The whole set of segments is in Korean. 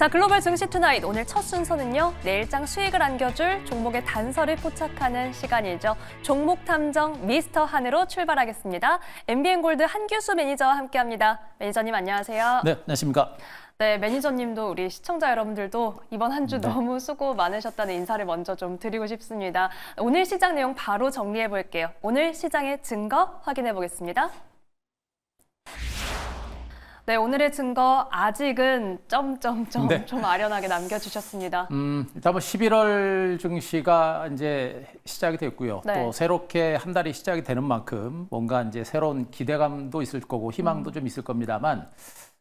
자, 글로벌 증시 투나잇 오늘 첫 순서는요. 내일장 수익을 안겨줄 종목의 단서를 포착하는 시간이죠. 종목 탐정 미스터 한으로 출발하겠습니다. MBN골드 한규수 매니저와 함께합니다. 매니저님 안녕하세요. 네, 안녕하십니까. 네, 매니저님도 우리 시청자 여러분들도 이번 한 주 너무 수고 많으셨다는 인사를 먼저 좀 드리고 싶습니다. 오늘 시장 내용 바로 정리해 볼게요. 오늘 시장의 증거 확인해 보겠습니다. 네, 오늘의 증거 아직은 네. 좀 아련하게 남겨주셨습니다. 일단 뭐 11월 증시가 이제 시작이 됐고요. 네. 또 새롭게 한 달이 시작이 되는 만큼 뭔가 이제 새로운 기대감도 있을 거고 희망도 좀 있을 겁니다만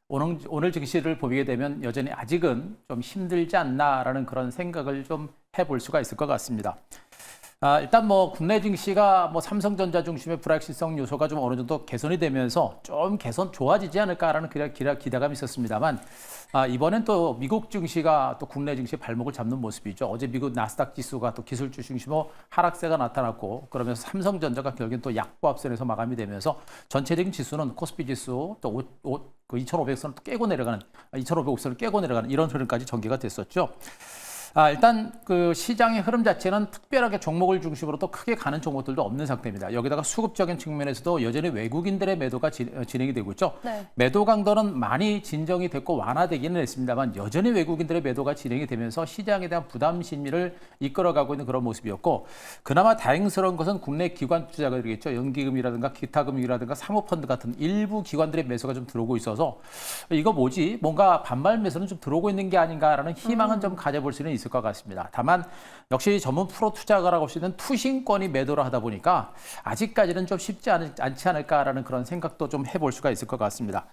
오늘 증시를 보게 되면 여전히 아직은 좀 힘들지 않나라는 그런 생각을 좀 해볼 수가 있을 것 같습니다. 일단 뭐 국내 증시가 뭐 삼성전자 중심의 불확실성 요소가 좀 어느 정도 개선이 되면서 좀 개선 좋아지지 않을까라는 기대감이 있었습니다만 이번엔 또 미국 증시가 또 국내 증시 발목을 잡는 모습이죠. 어제 미국 나스닥 지수가 또 기술주 중심으로 하락세가 나타났고 그러면서 삼성전자가 결국엔 또 약보합선에서 마감이 되면서 전체적인 지수는 코스피 지수 또 2,500선을 또 깨고 내려가는 2,500선을 깨고 내려가는 이런 흐름까지 전개가 됐었죠. 일단 그 시장의 흐름 자체는 특별하게 종목을 중심으로 또 크게 가는 종목들도 없는 상태입니다. 여기다가 수급적인 측면에서도 여전히 외국인들의 매도가 진행이 되고 있죠. 네. 매도 강도는 많이 진정이 됐고 완화되기는 했습니다만 여전히 외국인들의 매도가 진행이 되면서 시장에 대한 부담 심리를 이끌어가고 있는 그런 모습이었고 그나마 다행스러운 것은 국내 기관 투자가들이겠죠. 연기금이라든가 기타금융이라든가 사모펀드 같은 일부 기관들의 매수가 좀 들어오고 있어서 이거 뭐지? 뭔가 반발 매수는 좀 들어오고 있는 게 아닌가라는 희망은 좀 가져볼 수는 있을 것 같습니다. 다만 역시 전문 프로 투자가라고 할 수 있는 투신권이 매도를 하다 보니까 아직까지는 좀 쉽지 않지 않을까라는 그런 생각도 좀 해볼 수가 있을 것 같습니다.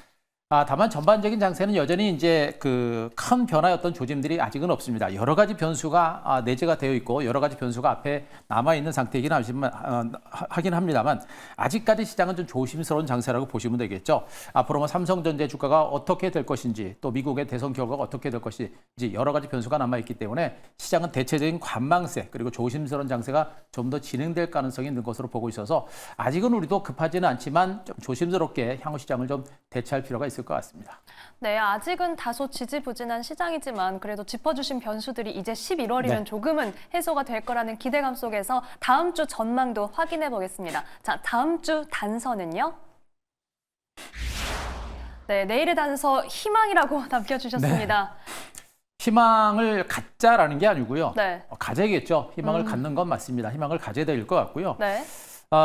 다만 전반적인 장세는 여전히 이제 그 큰 변화였던 조짐들이 아직은 없습니다. 여러 가지 변수가 내재가 되어 있고 여러 가지 변수가 앞에 남아 있는 상태이긴 하긴 합니다만 아직까지 시장은 좀 조심스러운 장세라고 보시면 되겠죠. 앞으로 뭐 삼성전자 주가가 어떻게 될 것인지 또 미국의 대선 결과가 어떻게 될 것인지 여러 가지 변수가 남아 있기 때문에 시장은 대체적인 관망세 그리고 조심스러운 장세가 좀 더 진행될 가능성이 있는 것으로 보고 있어서 아직은 우리도 급하지는 않지만 좀 조심스럽게 향후 시장을 좀 대처할 필요가 있을 것 같습니다. 네, 아직은 다소 지지부진한 시장이지만 그래도 짚어주신 변수들이 이제 11월이면 조금은 해소가 될 거라는 기대감 속에서 다음 주 전망도 확인해 보겠습니다. 자, 다음 주 단서는요? 네, 내일의 단서 희망이라고 남겨주셨습니다. 희망을 갖자라는 게 아니고요. 네. 가져야겠죠. 희망을 갖는 건 맞습니다. 희망을 가져야 될 것 같고요. 네.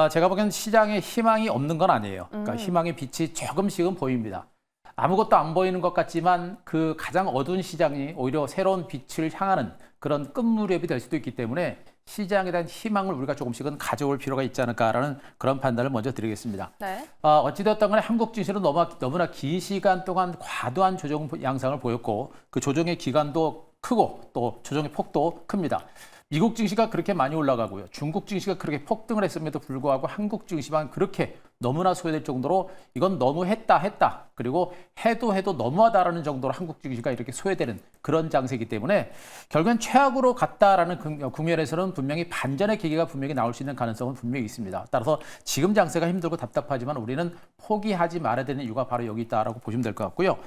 제가 보기엔 시장에 희망이 없는 건 아니에요. 그러니까 희망의 빛이 조금씩은 보입니다. 아무것도 안 보이는 것 같지만 그 가장 어두운 시장이 오히려 새로운 빛을 향하는 그런 끝무렵이 될 수도 있기 때문에 시장에 대한 희망을 우리가 조금씩은 가져올 필요가 있지 않을까라는 그런 판단을 먼저 드리겠습니다. 네. 어찌되었던 간에 한국 증시는 너무나 긴 시간 동안 과도한 조정 양상을 보였고 그 조정의 기간도 크고 또 조정의 폭도 큽니다. 미국 증시가 그렇게 많이 올라가고요. 중국 증시가 그렇게 폭등을 했음에도 불구하고 한국 증시만 그렇게 너무나 소외될 정도로 이건 너무 했다. 그리고 해도 너무하다라는 정도로 한국 증시가 이렇게 소외되는 그런 장세이기 때문에 결국엔 최악으로 갔다라는 국면에서는 분명히 반전의 계기가 분명히 나올 수 있는 가능성은 분명히 있습니다. 따라서 지금 장세가 힘들고 답답하지만 우리는 포기하지 말아야 되는 이유가 바로 여기 있다라고 보시면 될 것 같고요.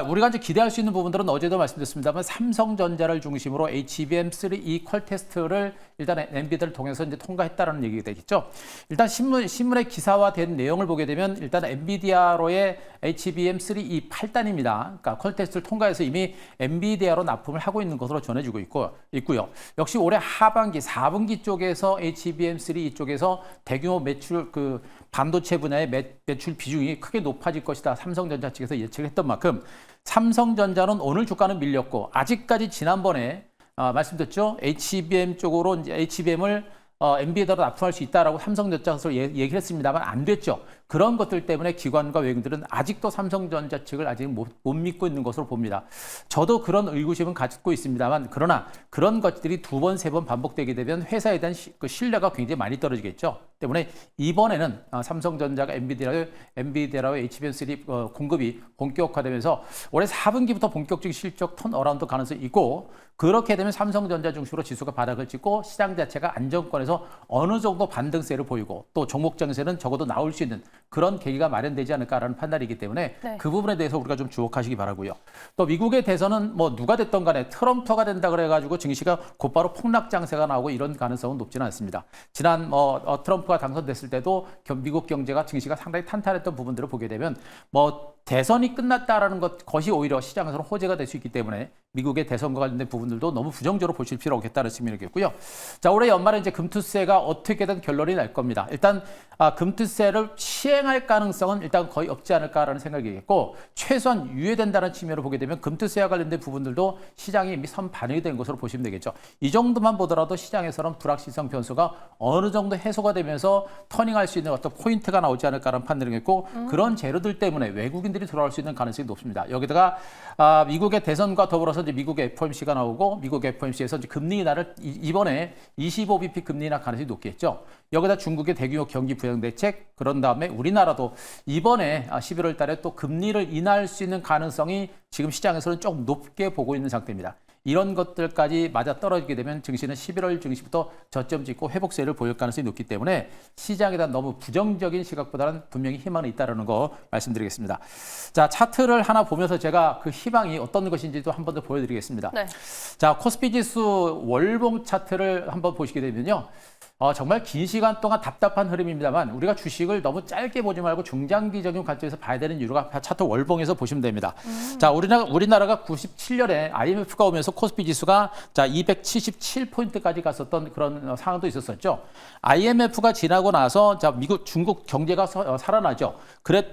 우리가 이제 기대할 수 있는 부분들은 어제도 말씀드렸습니다만 삼성전자를 중심으로 HBM3E 퀄 테스트를 일단 엔비디아를 통해서 이제 통과했다라는 얘기가 되겠죠. 일단 신문의 기사화된 내용을 보게 되면 일단 엔비디아로의 HBM3E 8단입니다. 그러니까 퀄 테스트를 통과해서 이미 엔비디아로 납품을 하고 있는 것으로 전해지고 있고요. 역시 올해 하반기 4분기 쪽에서 HBM3E 쪽에서 대규모 매출 반도체 분야의 매출 비중이 크게 높아질 것이다. 삼성전자 측에서 예측을 했던 만큼 삼성전자는 오늘 주가는 밀렸고 아직까지 지난번에 말씀드렸죠. HBM 쪽으로 이제 HBM을 엔비디아로 납품할 수 있다라고 삼성전자에서 얘기를 했습니다만 안 됐죠. 그런 것들 때문에 기관과 외국인들은 아직도 삼성전자 측을 아직 못 믿고 있는 것으로 봅니다. 저도 그런 의구심은 갖고 있습니다만 그러나 그런 것들이 두 번, 세 번 반복되게 되면 회사에 대한 신뢰가 굉장히 많이 떨어지겠죠. 때문에 이번에는 삼성전자가 엔비디아로 HBM3 공급이 본격화되면서 올해 4분기부터 본격적인 실적 턴어라운드 가능성이 있고 그렇게 되면 삼성전자 중심으로 지수가 바닥을 찍고 시장 자체가 안정권에서 하면서 어느 정도 반등세를 보이고 또 종목 장세는 적어도 나올 수 있는 그런 계기가 마련되지 않을까라는 판단이기 때문에 네. 그 부분에 대해서 우리가 좀 주목하시기 바라고요. 또 미국의 대선은 뭐 누가 됐던 간에 트럼프가 된다 그래가지고 증시가 곧바로 폭락 장세가 나오고 이런 가능성은 높지는 않습니다. 지난 트럼프가 당선됐을 때도 미국 경제가 증시가 상당히 탄탄했던 부분들을 보게 되면 뭐 대선이 끝났다라는 것이 오히려 시장에서는 호재가 될 수 있기 때문에 미국의 대선과 관련된 부분들도 너무 부정적으로 보실 필요가 없겠다는 측면이겠고요. 자, 올해 연말에 이제 금투세가 어떻게든 결론이 날 겁니다. 일단 금투세를 시행할 가능성은 일단 거의 없지 않을까라는 생각이겠고 최소한 유예된다는 측면으로 보게 되면 금투세와 관련된 부분들도 시장이 이미 선반영이 된 것으로 보시면 되겠죠. 이 정도만 보더라도 시장에서는 불확실성 변수가 어느 정도 해소가 되면서 터닝할 수 있는 어떤 포인트가 나오지 않을까라는 판단이겠고 그런 재료들 때문에 외국인들이 돌아올 수 있는 가능성이 높습니다. 여기다가 미국의 대선과 더불어서 이제 미국의 FOMC가 나오고 미국 FOMC에서 이제 금리 인하를 이번에 25bp 금리 인하 가능성이 높겠죠. 여기다 중국의 대규모 경기 부양 대책, 그런 다음에 우리나라도 이번에 11월 달에 또 금리를 인하할 수 있는 가능성이 지금 시장에서는 좀 높게 보고 있는 상태입니다. 이런 것들까지 맞아 떨어지게 되면 증시는 11월 증시부터 저점 찍고 회복세를 보일 가능성이 높기 때문에 시장에 대한 너무 부정적인 시각보다는 분명히 희망이 있다는 거 말씀드리겠습니다. 자, 차트를 하나 보면서 제가 그 희망이 어떤 것인지도 한 번 더 보여드리겠습니다. 네. 자, 코스피 지수 월봉 차트를 한번 보시게 되면요. 정말 긴 시간 동안 답답한 흐름입니다만 우리가 주식을 너무 짧게 보지 말고 중장기적인 관점에서 봐야 되는 이유가 차트 월봉에서 보시면 됩니다. 자, 우리나라가 97년에 IMF가 오면서 코스피 지수가 자 277포인트까지 갔었던 그런 상황도 있었었죠. IMF가 지나고 나서 자 중국 경제가 살아나죠.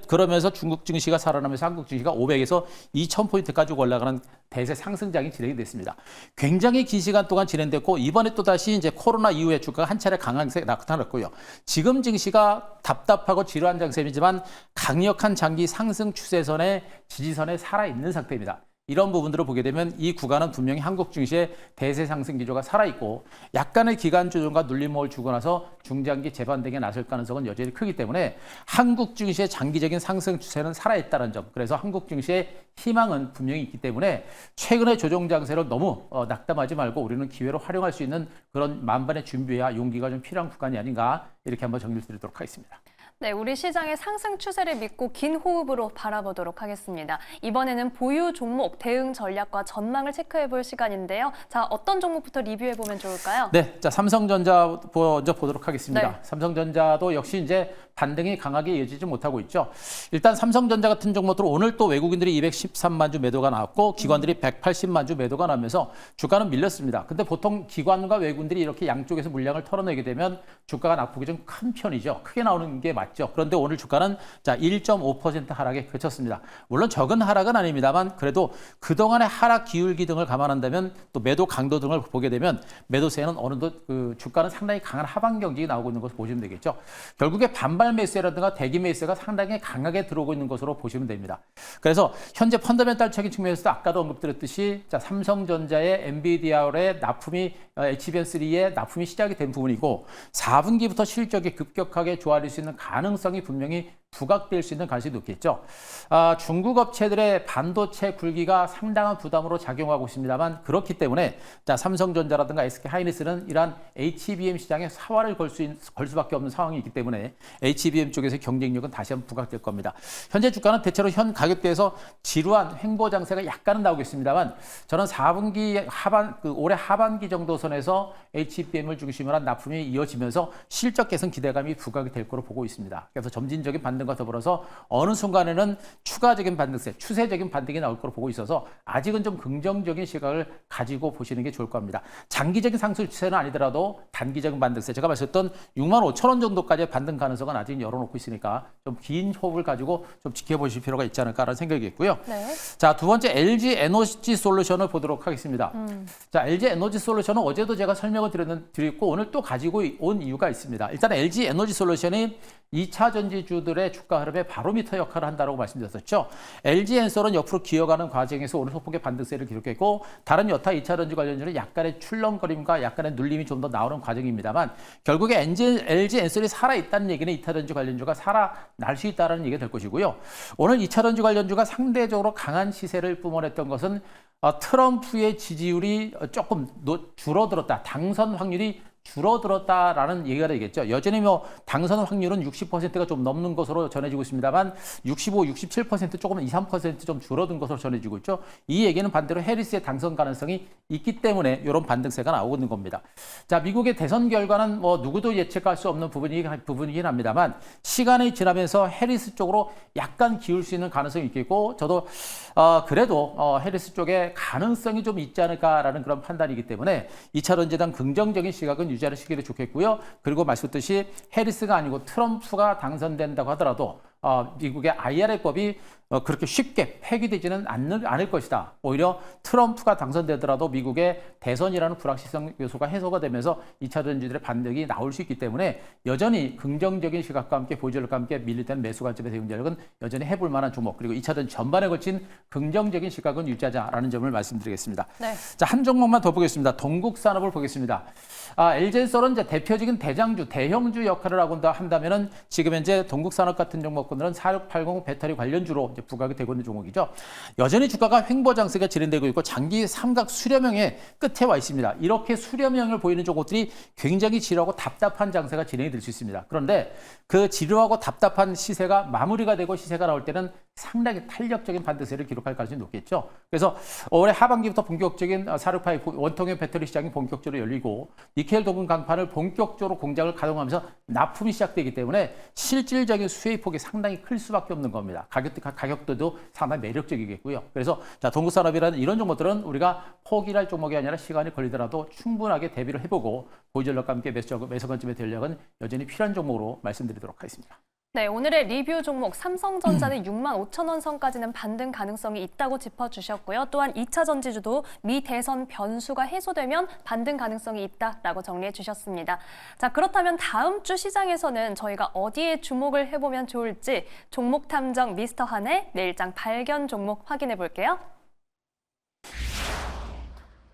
그러면서 중국 증시가 살아나면서 한국 증시가 500에서 2000포인트까지 올라가는 대세 상승장이 진행이 됐습니다. 굉장히 긴 시간 동안 진행됐고 이번에 또 다시 이제 코로나 이후에 주가가 한 차례 강하게 나타났고요. 지금 증시가 답답하고 지루한 장세이지만 강력한 장기 상승 추세선의 지지선에 살아있는 상태입니다. 이런 부분들을 보게 되면 이 구간은 분명히 한국 증시의 대세 상승 기조가 살아있고 약간의 기간 조정과 눌림목을 주고 나서 중장기 재반등에 나설 가능성은 여전히 크기 때문에 한국 증시의 장기적인 상승 추세는 살아있다는 점. 그래서 한국 증시의 희망은 분명히 있기 때문에 최근의 조정 장세를 너무 낙담하지 말고 우리는 기회로 활용할 수 있는 그런 만반의 준비와 용기가 좀 필요한 구간이 아닌가 이렇게 한번 정리를 드리도록 하겠습니다. 네, 우리 시장의 상승 추세를 믿고 긴 호흡으로 바라보도록 하겠습니다. 이번에는 보유 종목 대응 전략과 전망을 체크해 볼 시간인데요. 자, 어떤 종목부터 리뷰해 보면 좋을까요? 네, 자 삼성전자 먼저 보도록 하겠습니다. 네. 삼성전자도 역시 이제 반등이 강하게 이어지지 못하고 있죠. 일단 삼성전자 같은 종목들은 오늘 또 외국인들이 213만 주 매도가 나왔고 기관들이 180만 주 매도가 나면서 주가는 밀렸습니다. 근데 보통 기관과 외국인들이 이렇게 양쪽에서 물량을 털어내게 되면 주가가 낙폭이 좀 큰 편이죠. 크게 나오는 게 맞죠. 그런데 오늘 주가는 자 1.5% 하락에 그쳤습니다. 물론 적은 하락은 아닙니다만 그래도 그동안의 하락 기울기 등을 감안한다면 또 매도 강도 등을 보게 되면 매도세는 어느덧 그 주가는 상당히 강한 하방 경직이 나오고 있는 것을 보시면 되겠죠. 결국에 반발 매수세라든가 대기 매수세가 상당히 강하게 들어오고 있는 것으로 보시면 됩니다. 그래서 현재 펀더멘탈적인 측면에서도 아까도 언급드렸듯이 자 삼성전자의 엔비디아의 납품이 HBM3의 납품이 시작이 된 부분이고 4분기부터 실적이 급격하게 좋아질 수 있는 가능성이 분명히 부각될 수 있는 가능성이 높겠죠. 중국 업체들의 반도체 굴기가 상당한 부담으로 작용하고 있습니다만 그렇기 때문에 자 삼성전자라든가 SK하이닉스는 이러한 HBM 시장에 사활을 걸 수밖에 없는 상황이 있기 때문에 HBM 쪽에서 경쟁력은 다시 한번 부각될 겁니다. 현재 주가는 대체로 현 가격대에서 지루한 횡보 장세가 약간은 나오겠습니다만 저는 4분기 올해 하반기 정도 선에서 HBM을 중심으로 한 납품이 이어지면서 실적 개선 기대감이 부각이 될 거로 보고 있습니다. 그래서 점진적인 반등과 더불어서 어느 순간에는 추가적인 반등세, 추세적인 반등이 나올 거로 보고 있어서 아직은 좀 긍정적인 시각을 가지고 보시는 게 좋을 겁니다. 장기적인 상승 추세는 아니더라도 단기적인 반등세, 제가 말씀했던 6만 5천 원 정도까지의 반등 가능성은 아직 열어놓고 있으니까 좀 긴 호흡을 가지고 좀 지켜보실 필요가 있지 않을까라는 생각이겠고요. 네. 자, 두 번째 LG 에너지 솔루션을 보도록 하겠습니다. 자, LG 에너지 솔루션은 어제도 제가 설명을 드렸고 오늘 또 가지고 온 이유가 있습니다. 일단 LG 에너지 솔루션이 2차 전지주들의 주가 흐름의 바로미터 역할을 한다고 말씀드렸었죠. LG엔솔은 옆으로 기어가는 과정에서 오늘 소폭의 반등세를 기록했고 다른 여타 2차 전지 관련주는 약간의 출렁거림과 약간의 눌림이 좀 더 나오는 과정입니다만 결국에 LG엔솔이 살아있다는 얘기는 2차 전지 관련주가 살아날 수 있다는 얘기가 될 것이고요. 오늘 2차 전지 관련주가 상대적으로 강한 시세를 뿜어냈던 것은 트럼프의 지지율이 조금 줄어들었다. 당선 확률이 줄어들었다라는 얘기가 되겠죠. 여전히 뭐 당선 확률은 60%가 좀 넘는 것으로 전해지고 있습니다만 65, 67% 조금 2, 3%좀 줄어든 것으로 전해지고 있죠. 이 얘기는 반대로 해리스의 당선 가능성이 있기 때문에 이런 반등세가 나오고 있는 겁니다. 자, 미국의 대선 결과는 뭐 누구도 예측할 수 없는 부분이긴 합니다만 시간이 지나면서 해리스 쪽으로 약간 기울 수 있는 가능성이 있겠고 저도 그래도 해리스 쪽에 가능성이 좀 있지 않을까라는 그런 판단이기 때문에 2차 전지단 긍정적인 시각은 유지하시기도 좋겠고요. 그리고 말씀드렸듯이 해리스가 아니고 트럼프가 당선된다고 하더라도 미국의 IRA법이 그렇게 쉽게 폐기되지는 않을 것이다. 오히려 트럼프가 당선되더라도 미국의 대선이라는 불확실성 요소가 해소가 되면서 2차 전지들의 반등이 나올 수 있기 때문에 여전히 긍정적인 시각과 함께 보조력과 함께 밀리던 매수 관점의 대응전략은 여전히 해볼 만한 종목 그리고 2차 전지 전반에 걸친 긍정적인 시각은 유지하자라는 점을 말씀드리겠습니다. 네. 자, 한 종목만 더 보겠습니다. 동국산업을 보겠습니다. LG엔솔은 이제 대표적인 대장주, 대형주 역할을 하고 한다면은 지금 현재 동국산업 같은 종목군들은 4680 배터리 관련주로 이제 부각이 되고 있는 종목이죠. 여전히 주가가 횡보장세가 진행되고 있고 장기 삼각 수렴형의 끝에 와 있습니다. 이렇게 수렴형을 보이는 종목들이 굉장히 지루하고 답답한 장세가 진행이 될 수 있습니다. 그런데 그 지루하고 답답한 시세가 마무리가 되고 시세가 나올 때는 상당히 탄력적인 반등세를 기록할 가능성이 높겠죠. 그래서 올해 하반기부터 본격적인 4680 원통형 배터리 시장이 본격적으로 열리고 니켈 도금 강판을 본격적으로 공장을 가동하면서 납품이 시작되기 때문에 실질적인 수혜의 폭이 상당히 클 수밖에 없는 겁니다. 가격도도 상당히 매력적이겠고요. 그래서 자, 동국산업이라는 이런 종목들은 우리가 포기할 종목이 아니라 시간이 걸리더라도 충분하게 대비를 해보고 보유전력과 함께 매수 관점의 전략은 여전히 필요한 종목으로 말씀드리도록 하겠습니다. 네, 오늘의 리뷰 종목 삼성전자는 65,000원 선까지는 반등 가능성이 있다고 짚어주셨고요. 또한 2차 전지주도 미 대선 변수가 해소되면 반등 가능성이 있다라고 정리해 주셨습니다. 자, 그렇다면 다음 주 시장에서는 저희가 어디에 주목을 해보면 좋을지 종목 탐정 미스터 한의 내일장 발견 종목 확인해 볼게요.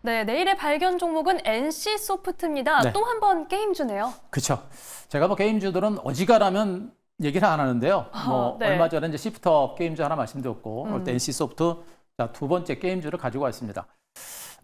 네, 내일의 발견 종목은 NC소프트입니다. 네. 또 한 번 게임주네요. 그렇죠. 제가 뭐 게임주들은 어지간하면 얘기를 안 하는데요. 뭐 네. 얼마 전에 이제 시프터 게임주 하나 말씀드렸고 오늘 NC소프트 두 번째 게임주를 가지고 왔습니다.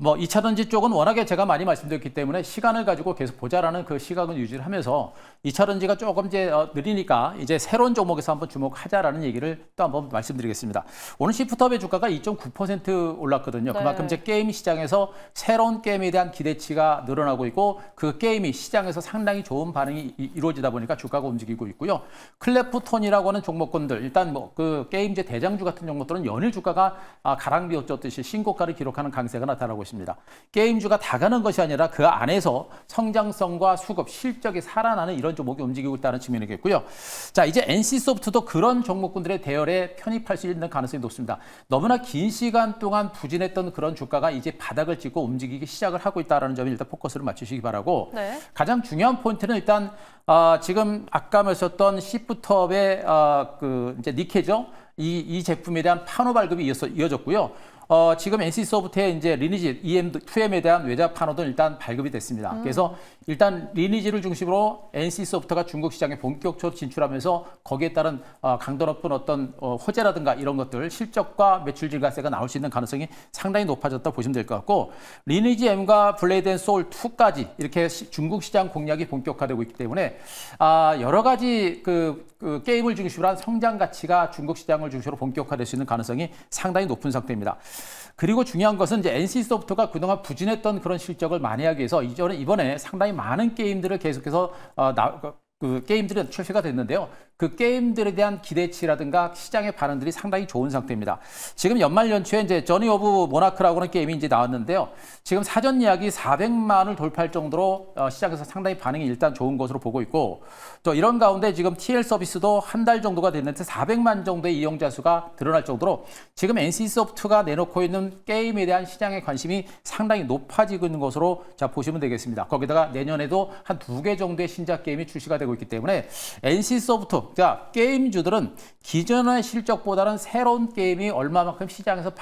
뭐 2차 전지 쪽은 워낙에 제가 많이 말씀드렸기 때문에 시간을 가지고 계속 보자라는 그 시각은 유지를 하면서 2차 전지가 조금 이제 느리니까 이제 새로운 종목에서 한번 주목하자라는 얘기를 또 한번 말씀드리겠습니다. 오늘 시프트업의 주가가 2.9% 올랐거든요. 네. 그만큼 이제 게임 시장에서 새로운 게임에 대한 기대치가 늘어나고 있고 그 게임이 시장에서 상당히 좋은 반응이 이루어지다 보니까 주가가 움직이고 있고요. 클래프톤이라고 하는 종목군들 일단 뭐 그 게임제 대장주 같은 종목들은 연일 주가가 가랑비었듯이 신고가를 기록하는 강세가 나타나고 있습니다. 게임주가 다 가는 것이 아니라 그 안에서 성장성과 수급, 실적이 살아나는 이런 종목이 움직이고 있다는 측면이겠고요. 자, 이제 NC소프트도 그런 종목군들의 대열에 편입할 수 있는 가능성이 높습니다. 너무나 긴 시간 동안 부진했던 그런 주가가 이제 바닥을 찍고 움직이기 시작을 하고 있다는 점에 일단 포커스를 맞추시기 바라고 네. 가장 중요한 포인트는 일단 지금 아까 말씀드렸던 시프트업의 그 이제 니케죠. 이 제품에 대한 판호 발급이 이어졌고요. 지금 NC소프트의 이제 리니지 EM2M에 대한 외자 판호도 일단 발급이 됐습니다. 그래서 일단 리니지를 중심으로 NC소프트가 중국 시장에 본격적으로 진출하면서 거기에 따른 강도 높은 어떤 호재라든가 이런 것들 실적과 매출 증가세가 나올 수 있는 가능성이 상당히 높아졌다고 보시면 될 것 같고 리니지 M과 블레이드 앤 소울 2까지 이렇게 중국 시장 공략이 본격화되고 있기 때문에 여러 가지 그 게임을 중심으로 한 성장 가치가 중국 시장을 중심으로 본격화될 수 있는 가능성이 상당히 높은 상태입니다. 그리고 중요한 것은 이제 NC소프트가 그동안 부진했던 그런 실적을 만회하기 위해서 이번에 상당히 많은 게임들을 계속해서 그 게임들이 출시가 됐는데요. 그 게임들에 대한 기대치라든가 시장의 반응들이 상당히 좋은 상태입니다. 지금 연말 연초에 이제 저니 오브 모나크라고 하는 게임이 이제 나왔는데요. 지금 사전 예약이 400만을 돌파할 정도로 시장에서 상당히 반응이 일단 좋은 것으로 보고 있고 또 이런 가운데 지금 TL 서비스도 한 달 정도가 됐는데 400만 정도의 이용자 수가 드러날 정도로 지금 NC소프트가 내놓고 있는 게임에 대한 시장의 관심이 상당히 높아지고 있는 것으로 자 보시면 되겠습니다. 거기다가 내년에도 한 2개 정도의 신작 게임이 출시가 되고 있기 때문에 NC소프트 자, 게임주들은 기존의 실적보다는 새로운 게임이 얼마만큼 시장에서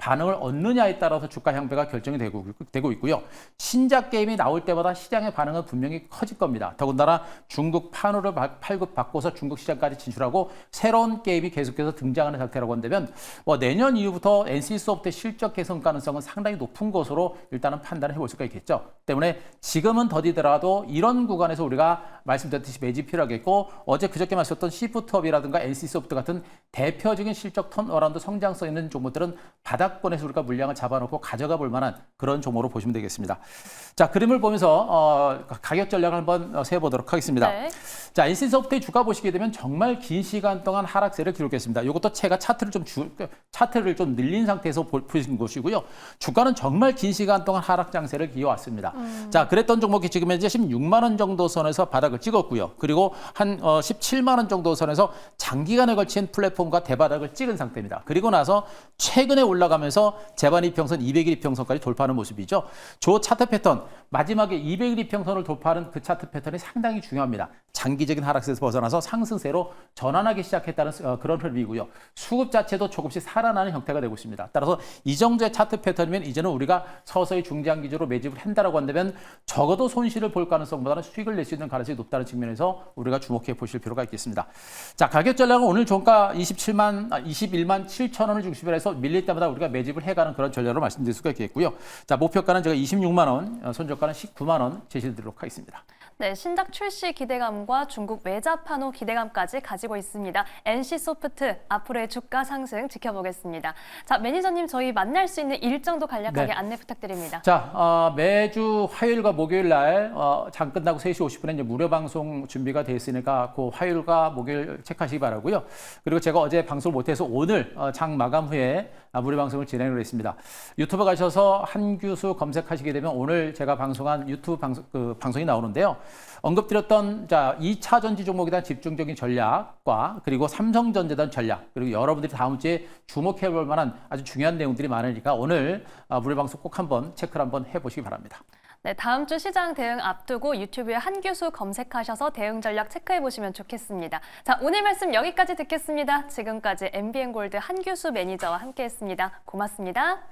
반응을 얻느냐에 따라서 주가 향배가 결정이 되고 있고요. 신작 게임이 나올 때마다 시장의 반응은 분명히 커질 겁니다. 더군다나 중국 판호를 발급받고서 중국 시장까지 진출하고 새로운 게임이 계속해서 등장하는 상태라고 한다면 내년 이후부터 NC소프트의 실적 개선 가능성은 상당히 높은 것으로 일단은 판단을 해볼 수가 있겠죠. 때문에 지금은 더디더라도 이런 구간에서 우리가 말씀드렸듯이 매집이 필요하겠고 어제 그저께 말씀드렸던 시프트업이라든가 NC소프트 같은 대표적인 실적 턴어라운드 성장성 있는 종목들은 바닥권에서 우리가 물량을 잡아놓고 가져가 볼 만한 그런 종목으로 보시면 되겠습니다. 자, 그림을 보면서 가격 전략을 한번 세워보도록 하겠습니다. 네. 자, NC소프트의 주가 보시게 되면 정말 긴 시간 동안 하락세를 기록했습니다. 이것도 제가 차트를 좀 늘린 상태에서 보신 것이고요. 주가는 정말 긴 시간 동안 하락 장세를 기어왔습니다. 자, 그랬던 종목이 지금 현재 16만 원 정도 선에서 바닥을 찍었고요. 그리고 한 17만 원 정도 선에서 장기간에 걸친 플랫폼과 대바닥을 찍은 상태입니다. 그리고 나서 최근에 올라가면서 재반 이평선 200일 이평선까지 돌파하는 모습이죠. 저 차트 패턴, 마지막에 200일 이평선을 돌파하는 그 차트 패턴이 상당히 중요합니다. 장기적인 하락세에서 벗어나서 상승세로 전환하기 시작했다는 그런 흐름이고요. 수급 자체도 조금씩 살아나는 형태가 되고 있습니다. 따라서 이 정도의 차트 패턴이면 이제는 우리가 서서히 중장기적으로 매집을 한다라고 한다면 적어도 손실을 볼 가능성보다는 수익을 낼 수 있는 가능성이 높다는 측면에서 우리가 주목해 보실 필요가 있겠습니다. 자, 가격 전략은 오늘 종가 21만 7천 원을 중심으로 해서 밀릴 때마다 우리가 매집을 해가는 그런 전략으로 말씀드릴 수가 있겠고요. 자, 목표가는 제가 26만 원, 손절가는 19만 원 제시드리도록 하겠습니다. 네, 신작 출시 기대감과 중국 외자 판호 기대감까지 가지고 있습니다. NC소프트 앞으로의 주가 상승 지켜보겠습니다. 자, 매니저님 저희 만날 수 있는 일정도 간략하게 네. 안내 부탁드립니다. 자, 매주 화요일과 목요일 날 장 끝나고 3시 50분에 이제 무료 방송 준비가 돼 있으니까 그 화요일과 목요일 체크하시기 바라고요. 그리고 제가 어제 방송을 못해서 오늘 장 마감 후에 무료 방송을 진행을 했습니다. 유튜브 가셔서 한규수 검색하시게 되면 오늘 제가 방송한 유튜브 방송이 나오는데요. 언급드렸던 2차 전지 종목에 대한 집중적인 전략과 그리고 삼성전자에 대한 전략 그리고 여러분들이 다음 주에 주목해 볼 만한 아주 중요한 내용들이 많으니까 오늘 무료 방송 꼭 한번 체크를 한번 해보시기 바랍니다. 네, 다음 주 시장 대응 앞두고 유튜브에 한규수 검색하셔서 대응 전략 체크해 보시면 좋겠습니다. 자, 오늘 말씀 여기까지 듣겠습니다. 지금까지 MBN골드 한규수 매니저와 함께했습니다. 고맙습니다.